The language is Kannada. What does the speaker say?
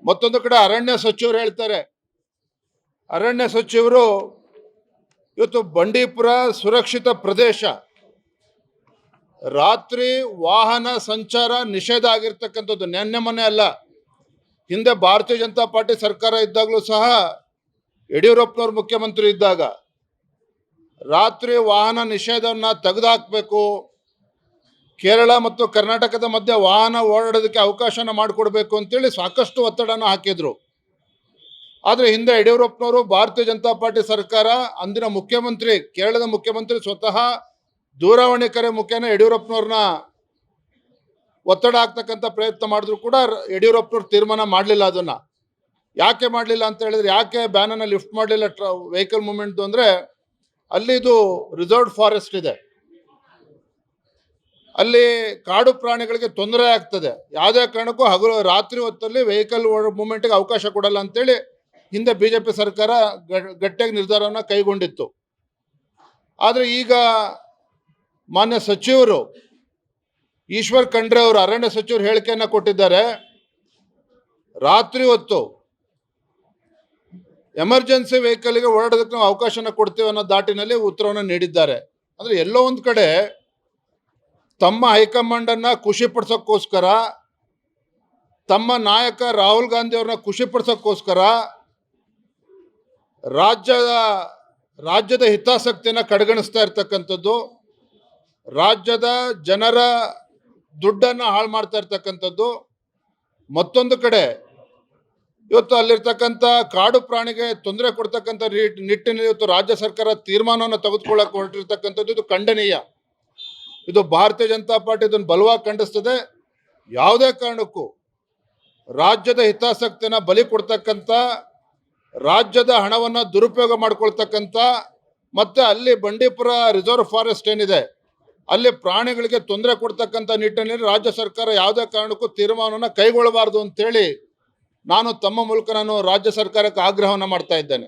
ಮತ್ತೊಂದು ಕಡೆ ಅರಣ್ಯ ಸಚಿವರು ಹೇಳ್ತಾರೆ, ಅರಣ್ಯ ಸಚಿವರು ಇವತ್ತು ಬಂಡೀಪುರ ಸುರಕ್ಷಿತ ಪ್ರದೇಶ, ರಾತ್ರಿ ವಾಹನ ಸಂಚಾರ ನಿಷೇಧ ಆಗಿರ್ತಕ್ಕಂಥದ್ದು. ನೆನ್ನೆ ಮೊನ್ನೆ ಅಲ್ಲ, ಹಿಂದೆ ಭಾರತೀಯ ಜನತಾ ಪಾರ್ಟಿ ಸರ್ಕಾರ ಇದ್ದಾಗಲೂ ಸಹ ಯಡಿಯೂರಪ್ಪನವ್ರು ಮುಖ್ಯಮಂತ್ರಿ ಇದ್ದಾಗ ರಾತ್ರಿ ವಾಹನ ನಿಷೇಧವನ್ನು ತೆಗೆದುಹಾಕಬೇಕು, ಕೇರಳ ಮತ್ತು ಕರ್ನಾಟಕದ ಮಧ್ಯೆ ವಾಹನ ಓಡಾಡೋದಕ್ಕೆ ಅವಕಾಶನ ಮಾಡಿಕೊಡ್ಬೇಕು ಅಂತೇಳಿ ಸಾಕಷ್ಟು ಒತ್ತಡನ ಹಾಕಿದ್ರು. ಆದರೆ ಹಿಂದೆ ಯಡಿಯೂರಪ್ಪನವರು, ಭಾರತೀಯ ಜನತಾ ಪಾರ್ಟಿ ಸರ್ಕಾರ, ಅಂದಿನ ಮುಖ್ಯಮಂತ್ರಿ, ಕೇರಳದ ಮುಖ್ಯಮಂತ್ರಿ ಸ್ವತಃ ದೂರವಾಣಿ ಕರೆ ಮುಖೇನ ಯಡಿಯೂರಪ್ಪನವ್ರನ್ನ ಒತ್ತಡ ಹಾಕ್ತಕ್ಕಂಥ ಪ್ರಯತ್ನ ಮಾಡಿದ್ರು ಕೂಡ ಯಡಿಯೂರಪ್ಪನವ್ರು ತೀರ್ಮಾನ ಮಾಡಲಿಲ್ಲ. ಅದನ್ನು ಯಾಕೆ ಮಾಡಲಿಲ್ಲ ಅಂತ ಹೇಳಿದ್ರೆ, ಯಾಕೆ ಬ್ಯಾನನ್ನು ಲಿಫ್ಟ್ ಮಾಡಲಿಲ್ಲ ವೆಹಿಕಲ್ ಮೂವ್ಮೆಂಟ್ದು ಅಂದರೆ, ಅಲ್ಲಿ ಇದು ರಿಸರ್ವ್ಡ್ ಫಾರೆಸ್ಟ್ ಇದೆ, ಅಲ್ಲಿ ಕಾಡು ಪ್ರಾಣಿಗಳಿಗೆ ತೊಂದರೆ ಆಗ್ತದೆ, ಯಾವುದೇ ಕಾರಣಕ್ಕೂ ಹಗಲು ರಾತ್ರಿ ಹೊತ್ತಲ್ಲಿ ವೆಹಿಕಲ್ ಮೂವ್ಮೆಂಟ್ಗೆ ಅವಕಾಶ ಕೊಡಲ್ಲ ಅಂತೇಳಿ ಹಿಂದೆ BJP ಸರ್ಕಾರ ಗಟ್ಟಿಯಾಗಿ ನಿರ್ಧಾರವನ್ನು ಕೈಗೊಂಡಿತ್ತು. ಆದರೆ ಈಗ ಮಾನ್ಯ ಸಚಿವರು ಈಶ್ವರ್ ಖಂಡ್ರೆ ಅವರು, ಅರಣ್ಯ ಸಚಿವರು ಹೇಳಿಕೆಯನ್ನು ಕೊಟ್ಟಿದ್ದಾರೆ, ರಾತ್ರಿ ಹೊತ್ತು ಎಮರ್ಜೆನ್ಸಿ ವೆಹಿಕಲ್ಗೆ ಓಡಾಡೋದಕ್ಕೆ ನಾವು ಅವಕಾಶನ ಕೊಡ್ತೀವಿ ಅನ್ನೋ ದಾಟಿನಲ್ಲಿ ಉತ್ತರವನ್ನು ನೀಡಿದ್ದಾರೆ. ಅಂದರೆ ಎಲ್ಲೋ ಒಂದು ಕಡೆ ತಮ್ಮ ಹೈಕಮಾಂಡನ್ನು ಖುಷಿಪಡಿಸೋಕ್ಕೋಸ್ಕರ, ತಮ್ಮ ನಾಯಕ ರಾಹುಲ್ ಗಾಂಧಿ ಅವ್ರನ್ನ ಖುಷಿಪಡಿಸೋಕ್ಕೋಸ್ಕರ ರಾಜ್ಯದ ಹಿತಾಸಕ್ತಿಯನ್ನು ಕಡೆಗಣಿಸ್ತಾ ಇರ್ತಕ್ಕಂಥದ್ದು, ರಾಜ್ಯದ ಜನರ ದುಡ್ಡನ್ನು ಹಾಳು ಮಾಡ್ತಾ ಇರ್ತಕ್ಕಂಥದ್ದು. ಮತ್ತೊಂದು ಕಡೆ ಇವತ್ತು ಅಲ್ಲಿರ್ತಕ್ಕಂಥ ಕಾಡು ಪ್ರಾಣಿಗೆ ತೊಂದರೆ ಕೊಡ್ತಕ್ಕಂಥ ನಿಟ್ಟಿನಲ್ಲಿ ಇವತ್ತು ರಾಜ್ಯ ಸರ್ಕಾರ ತೀರ್ಮಾನವನ್ನು ತೆಗೆದುಕೊಳ್ಳಕ್ಕೆ ಹೊರಟಿರ್ತಕ್ಕಂಥದ್ದು ಇದು ಖಂಡನೀಯ. ಇದು ಭಾರತೀಯ ಜನತಾ ಪಾರ್ಟಿ ಇದನ್ನು ಬಲವಾಗಿ ಖಂಡಿಸ್ತದೆ. ಯಾವುದೇ ಕಾರಣಕ್ಕೂ ರಾಜ್ಯದ ಹಿತಾಸಕ್ತಿಯನ್ನು ಬಲಿ ಕೊಡ್ತಕ್ಕಂಥ, ರಾಜ್ಯದ ಹಣವನ್ನು ದುರುಪಯೋಗ ಮಾಡ್ಕೊಳ್ತಕ್ಕಂಥ, ಮತ್ತು ಅಲ್ಲಿ ಬಂಡೀಪುರ ರಿಸರ್ವ್ ಫಾರೆಸ್ಟ್ ಏನಿದೆ ಅಲ್ಲಿ ಪ್ರಾಣಿಗಳಿಗೆ ತೊಂದರೆ ಕೊಡ್ತಕ್ಕಂಥ ನಿಟ್ಟಿನಲ್ಲಿ ರಾಜ್ಯ ಸರ್ಕಾರ ಯಾವುದೇ ಕಾರಣಕ್ಕೂ ತೀರ್ಮಾನವನ್ನು ಕೈಗೊಳ್ಳಬಾರ್ದು ಅಂತೇಳಿ ನಾನು ತಮ್ಮ ಮೂಲಕ ರಾಜ್ಯ ಸರ್ಕಾರಕ್ಕೆ ಆಗ್ರಹವನ್ನು ಮಾಡ್ತಾ ಇದ್ದೇನೆ.